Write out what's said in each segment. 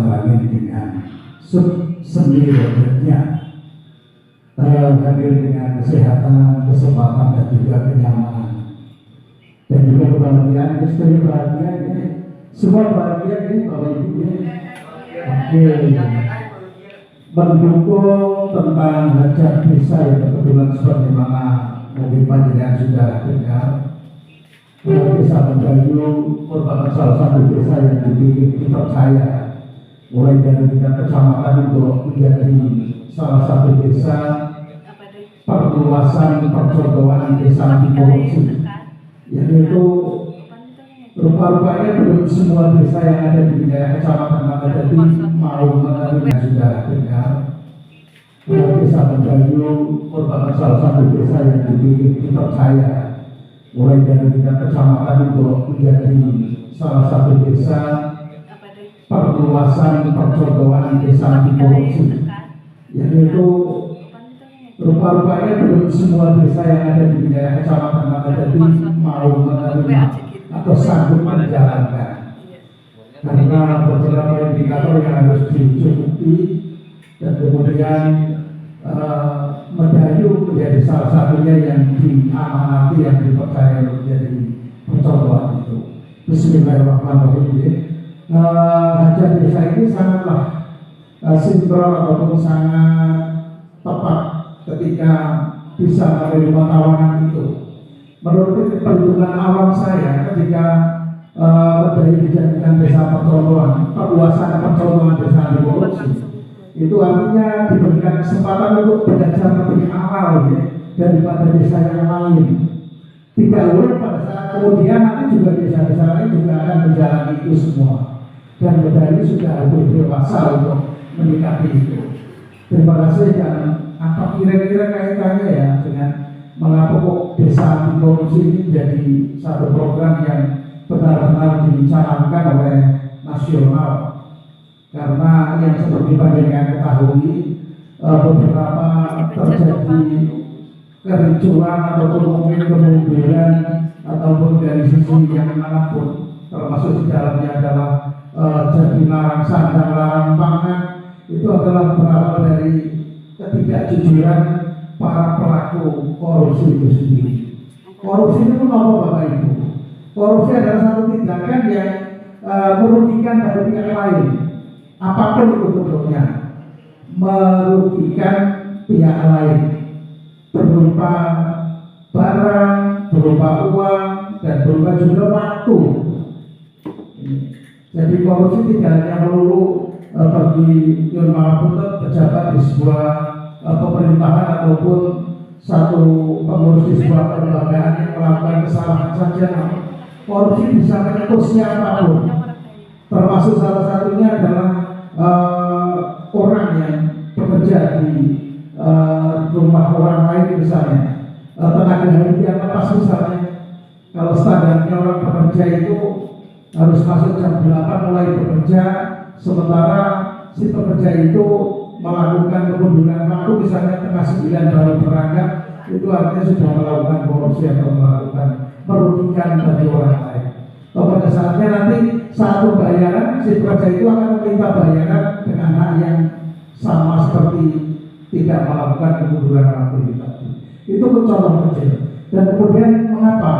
disambangi dengan seni rodatnya, hadir dengan kesehatan, kesempatan dan juga kenyamanan dan juga kebahagiaan, istri bahagia ini, semua bahagia ini Bapak Ibu ini. Oke, mendukung tentang hajat desa yang kebetulan sebagaimana mungkin panjenengan sudah dengar. Desa Mendayu merupakan salah satu desa yang dipercaya mulai dari tingkat kecamatan untuk menjadi salah satu desa perluasan percontohan desa anti korupsi, yaitu rupa-rupanya belum semua desa yang ada di wilayah kecamatan Mangadati mau menerima. Sudah dengar, Desa Mendayu merupakan salah satu desa yang dipercaya mulai dari tingkat kecamatan untuk menjadi salah satu desa perluasan percontohan desa anti korupsi, yaitu rupa-rupanya belum semua desa yang ada di wilayah kecamatan Mangadati mau menerima atau sanggup menjalankan, karena beberapa indikator yang harus dicukupi dan kemudian Mendayu menjadi salah satunya yang diamanati, yang dipercaya menjadi percontohan itu. Bismillahirrahmanirrahim. Hajat desa ini sangatlah sinkron ataupun sangat tepat ketika bisa menerima tawanan itu. Menurut perhitungan awam saya, ketika Mendayu dijadikan desa percontohan, perluasan percontohan desa anti korupsi, itu artinya diberikan kesempatan untuk belajar lebih awal ya, daripada desa yang lain. Tidak boleh pada saat kemudian nanti juga desa-desa lain juga akan menjalani itu semua, dan Mendayu sudah lebih dewasa untuk menyikapi itu. Terima kasih. Dan apa kira-kira kaitannya ya dengan mengapa kok desa anti korupsi ini menjadi satu program yang benar-benar dicanangkan oleh nasional? Karena yang seperti panjenengan ketahui, beberapa terjadi kericuan ataupun mungkin kemunduran ataupun dari sisi yang manapun, termasuk di dalamnya adalah jadi larang sandang, larang pangan, itu adalah berawal dari ketidakjujuran para pelaku korupsi itu sendiri. Korupsi itu apa Bapak Ibu? Korupsi adalah satu tindakan yang merugikan dari pihak lain, apapun itu bentuknya, merugikan pihak lain berupa barang, berupa uang, dan berupa juga waktu. Jadi korupsi tidak hanya melulu bagi pejabat di sebuah pemerintahan ataupun satu pengurus di sebuah kelembagaan yang melakukan kesalahan saja. Korupsi bisa menyentuh siapapun, termasuk salah satunya adalah orang yang bekerja di rumah orang lain, misalnya tenaga harian yang lepas misalnya. Kalau standarnya orang bekerja itu harus masuk jam 8 mulai bekerja, sementara si pekerja itu melakukan kemunduran waktu, misalnya tengah 9 baru berangkat, itu artinya sudah melakukan korupsi atau melakukan merugikan bagi orang lain. Pada saatnya nanti saat pembayaran, si pekerja itu akan meminta bayaran dengan hak yang sama seperti tidak melakukan kemunduran waktu itu. Itu contoh kecil. Dan kemudian mengapa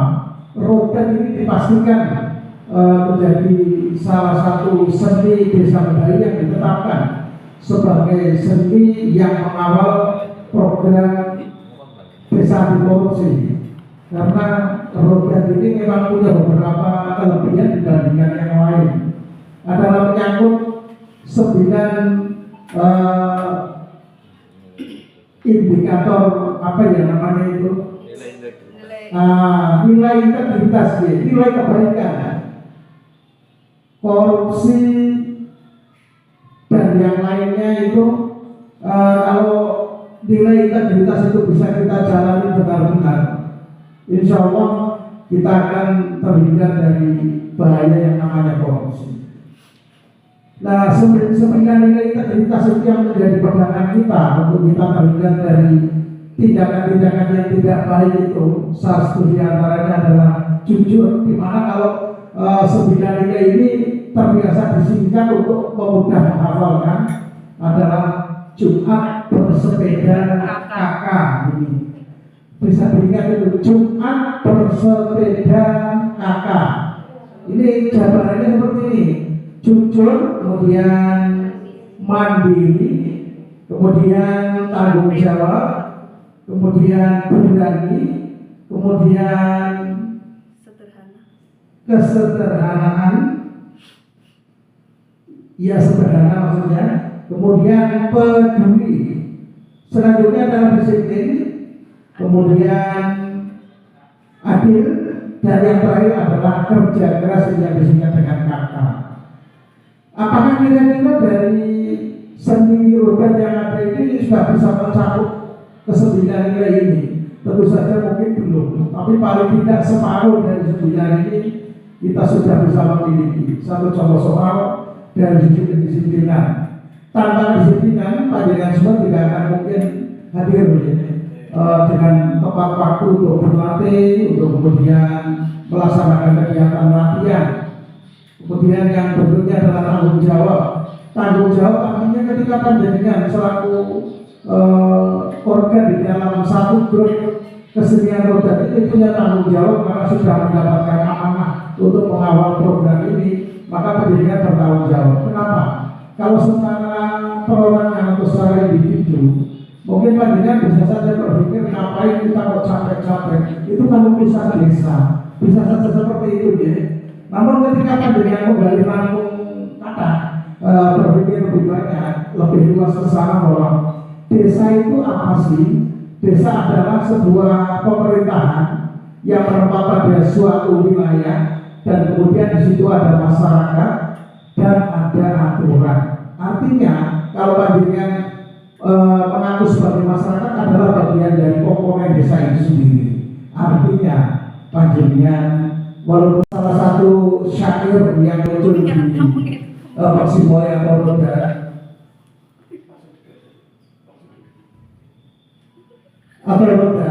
roda ini dipastikan menjadi salah satu seni desa Mendayu yang ditetapkan sebagai seni yang mengawal program desa anti korupsi, karena roda ini memang punya beberapa kelebihan dibandingkan yang lain. Adalah menyangkut 9 indikator apa ya namanya itu, nilai integritas, nilai kebaikan. Korupsi dan yang lainnya itu kalau nilai integritas itu bisa kita jalani benar-benar, insya Allah kita akan terhindar dari bahaya yang namanya korupsi. Nah, sebenarnya nilai integritas itu yang menjadi pegangan kita untuk kita terhindar dari tindakan-tindakan yang tidak baik itu. Salah satu diantaranya adalah jujur, di mana kalau 9 nilai ini terbiasa disingkat untuk memudah menghafalkan adalah Jumat bersepeda kakak ini. Bisa diingat itu, Jumat bersepeda kakak. Ini jabarannya seperti ini: jujur, kemudian mandiri, kemudian tanggung jawab, kemudian berani, kemudian kesederhanaan, ya sederhana maksudnya, kemudian peduli, selanjutnya adalah disiplin, kemudian adil, dan yang terakhir adalah kerja keras yang disingkat dengan kakak. Apakah kira-kira dari seni urban yang ada ini sudah bisa mencakup ke-9 nilai ini? Tentu saja mungkin belum, tapi paling tidak separuh dari 9 ini kita sudah bisa memiliki. Satu contoh soal dari sisi kedisiplinan. Tanpa disiplinan, panjenengan semua tidak akan mungkin hadir dengan tepat waktu untuk berlatih, untuk kemudian melaksanakan kegiatan latihan. Kemudian yang berikutnya adalah tanggung jawab. Tanggung jawab artinya ketika panjenengan selaku organ di dalam satu grup kesenian roda ini punya tanggung jawab karena sudah mendapatkan amanah untuk mengawal program ini, maka panjenengan bertanggung jawab. Kenapa? Kalau secara perorangan atau secara individu, mungkin panjenengan bisa saja berpikir ngapain kita kok capek-capek, itu kan bisa saja seperti itu ya. Namun ketika panjenengan menggali rangkum kata, berpikir lebih banyak, lebih luas ke sana bahwa desa itu apa sih? Desa adalah sebuah pemerintahan yang menempatkan pada suatu wilayah, dan kemudian di situ ada masyarakat dan ada aturan. Artinya kalau panjenengan mengaku sebagai masyarakat adalah bagian dari komponen desa itu sendiri. Artinya panjenengan walaupun salah satu syair yang muncul di Maksimal atau Roda atau Roda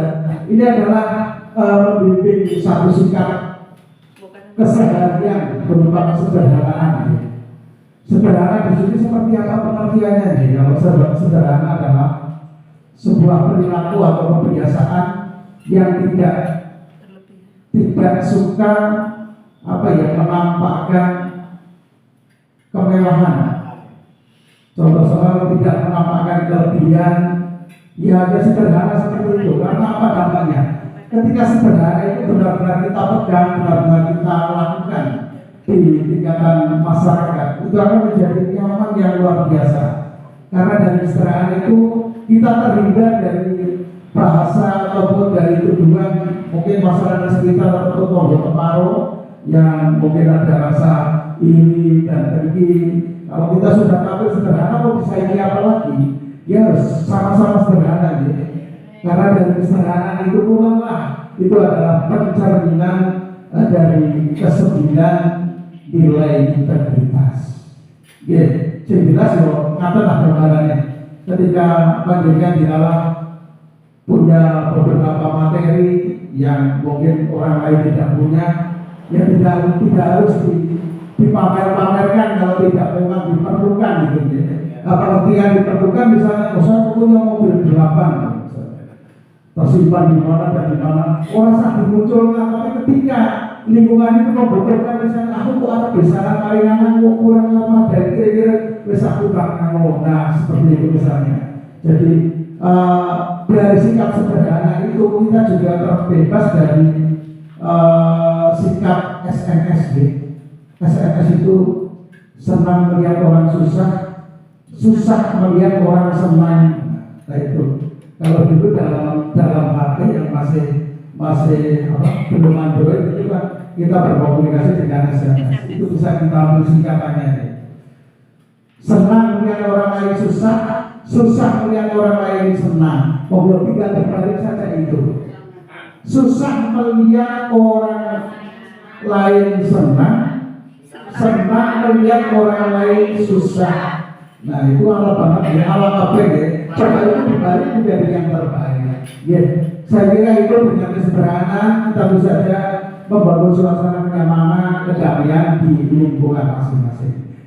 ini adalah membimbing satu sikap keseharian berupa kesederhanaan. Sederhana di sini seperti apa pengertiannya? Kalau sederhana adalah sebuah perilaku atau kebiasaan yang tidak suka menampakkan kemewahan. Contoh soal tidak menampakkan kelebihan, ya sederhana seperti itu. Karena apa dampaknya? Ketika sederhana itu benar-benar kita pegang, benar-benar kita lakukan di tingkatan masyarakat, itu akan menjadi nyaman yang luar biasa. Karena dari sederhana itu kita terhindar dari bahasa ataupun dari tuduhan mungkin masyarakat sekitar atau tonggo yang mungkin ada rasa iri dan dengki. Kalau kita sudah tampil sederhana, mau bisa ini apa lagi? Ya sama-sama sederhana gitu. Karena dari kesederhanaan itu pulanglah itu adalah pencerminan dari ke-9 nilai integritas. Ya, jelas loh, katalah gambarannya. Ketika panjenengan di dalam punya beberapa materi yang mungkin orang lain tidak punya, ya tidak harus dipamer-pamerkan kalau tidak memang diperlukan gitu ya. Apalagi yang diperlukan misalnya saya punya mobil 8 tersimpan di mana dan di mana, orang sangat dimunculkan, tapi ketika lingkungan itu membutuhkan misalnya aku kok ada besaran palingan aku kurang apa dan kira-kira bisa aku tak ngomong, nah seperti itu misalnya. Jadi dari sikap sederhana itu kita juga terbebas dari sikap SNS. SNS itu senang melihat orang susah melihat orang senang. Nah itu kalau dulu dalam hati yang masih belum Android itu kan kita berkomunikasi dengan SMS, itu bisa kita ambil singkatannya. Senang melihat orang lain susah melihat orang lain senang. Mobil tinggal terbalik saja itu. Susah melihat orang lain senang melihat orang lain susah. Nah itu ala banget ya, ala kabeh ya. Coba itu dibalik menjadi yang terbaik. Ya, saya kira itu dengan kesederhanaan kita bisa saja membangun suasana kenyamanan, kedamaian di lingkungan masing-masing.